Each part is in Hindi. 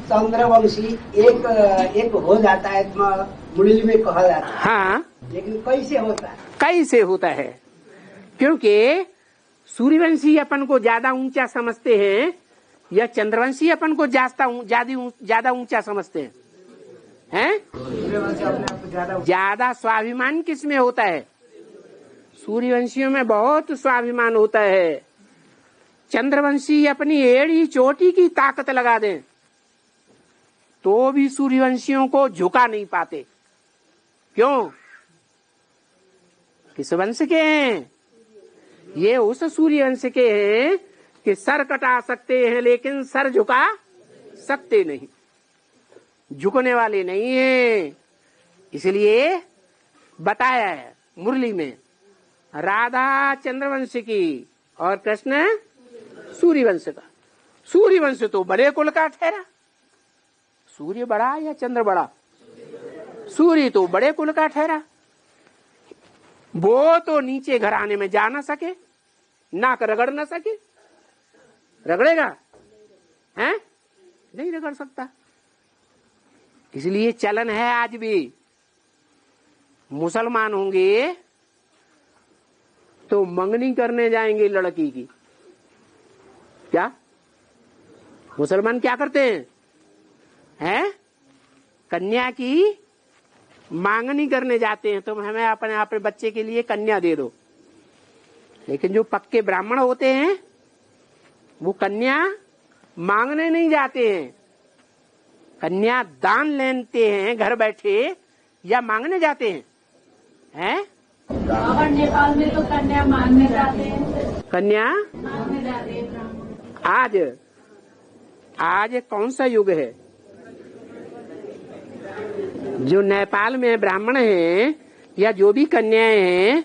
चंद्रवंशी एक एक हो जाता है, मुरली में कहा जाता है। हाँ, लेकिन कैसे होता है? कैसे होता है? क्योंकि सूर्यवंशी अपन को ज्यादा ऊंचा समझते हैं या चंद्रवंशी अपन को ज्यादा ऊंचा समझते हैं? ज्यादा स्वाभिमान किस में होता है? सूर्यवंशियों में बहुत स्वाभिमान होता है। चंद्रवंशी अपनी एड़ी चोटी की ताकत लगा दें तो भी सूर्यवंशियों को झुका नहीं पाते। क्यों? किस वंश के हैं? ये उस सूर्यवंश के हैं कि सर कटा सकते हैं लेकिन सर झुका सकते नहीं, झुकने वाले नहीं है। इसलिए बताया है मुरली में, राधा चंद्रवंश की और कृष्ण सूर्यवंश का। सूर्यवंश तो बड़े कुल का ठहरा। सूर्य बड़ा या चंद्र बड़ा? सूर्य तो बड़े कुल का ठहरा। वो तो नीचे घराने में जा ना सके, नाक रगड़ ना सके। रगड़ेगा? हैं? नहीं रगड़ सकता। इसलिए चलन है आज भी, मुसलमान होंगे तो मंगनी करने जाएंगे लड़की की। क्या मुसलमान क्या करते हैं? कन्या की मांगनी करने जाते हैं, तुम हमें अपने बच्चे के लिए कन्या दे दो। लेकिन जो पक्के ब्राह्मण होते हैं वो कन्या मांगने नहीं जाते हैं, कन्या दान लेते हैं घर बैठे, या मांगने जाते हैं? और नेपाल में तो कन्या मांगने जाते हैं। कन्या मांगने जाते हैं। आज कौन सा युग है? जो नेपाल में ब्राह्मण हैं या जो भी कन्याएं हैं,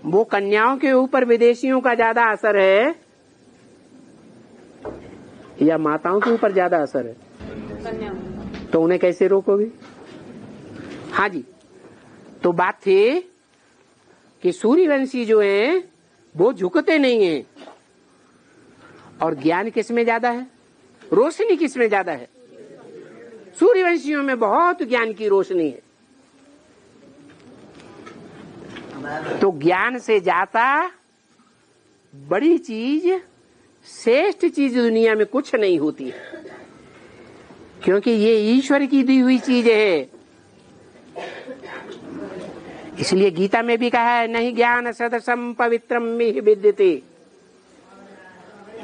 वो कन्याओं के ऊपर विदेशियों का ज्यादा असर है या माताओं के ऊपर ज्यादा असर है? तो उन्हें कैसे रोकोगे? हाँ जी, तो बात थी कि सूर्यवंशी जो है वो झुकते नहीं हैं। और ज्ञान किस में ज्यादा है? रोशनी किस में ज्यादा है? सूर्यवंशियों में बहुत ज्ञान की रोशनी है। तो ज्ञान से ज्यादा बड़ी चीज, श्रेष्ठ चीज दुनिया में कुछ नहीं होती है, क्योंकि ये ईश्वर की दी हुई चीज है। इसलिए गीता में भी कहा है, नहीं ज्ञान सदसम पवित्रम मिह विद्यते।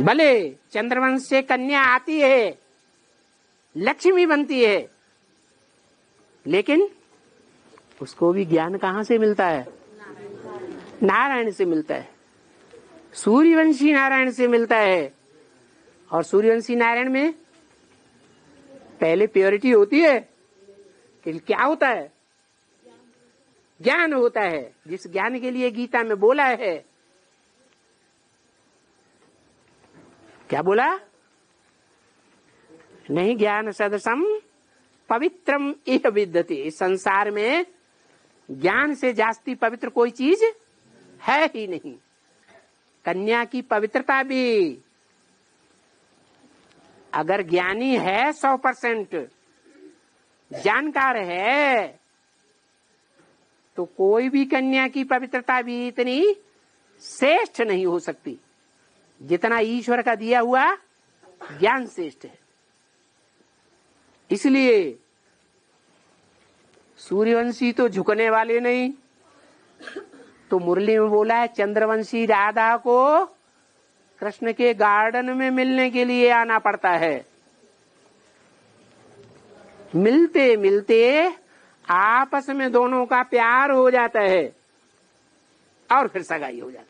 भले चंद्रवंश से कन्या आती है, लक्ष्मी बनती है, लेकिन उसको भी ज्ञान कहाँ से मिलता है? नारायण से मिलता है। सूर्यवंशी नारायण से मिलता है। और सूर्यवंशी नारायण में पहले प्योरिटी होती है कि क्या होता है? ज्ञान होता है, जिस ज्ञान के लिए गीता में बोला है। क्या बोला? नहीं ज्ञान सदसम पवित्रम इह विद्यते। इस संसार में ज्ञान से जास्ती पवित्र कोई चीज है ही नहीं। कन्या की पवित्रता भी, अगर ज्ञानी है 100%, जानकार है, तो कोई भी कन्या की पवित्रता भी इतनी श्रेष्ठ नहीं हो सकती जितना ईश्वर का दिया हुआ ज्ञान श्रेष्ठ है। इसलिए सूर्यवंशी तो झुकने वाले नहीं। तो मुरली में बोला है, चंद्रवंशी राधा को कृष्ण के गार्डन में मिलने के लिए आना पड़ता है। मिलते मिलते आपस में दोनों का प्यार हो जाता है और फिर सगाई हो जाती है।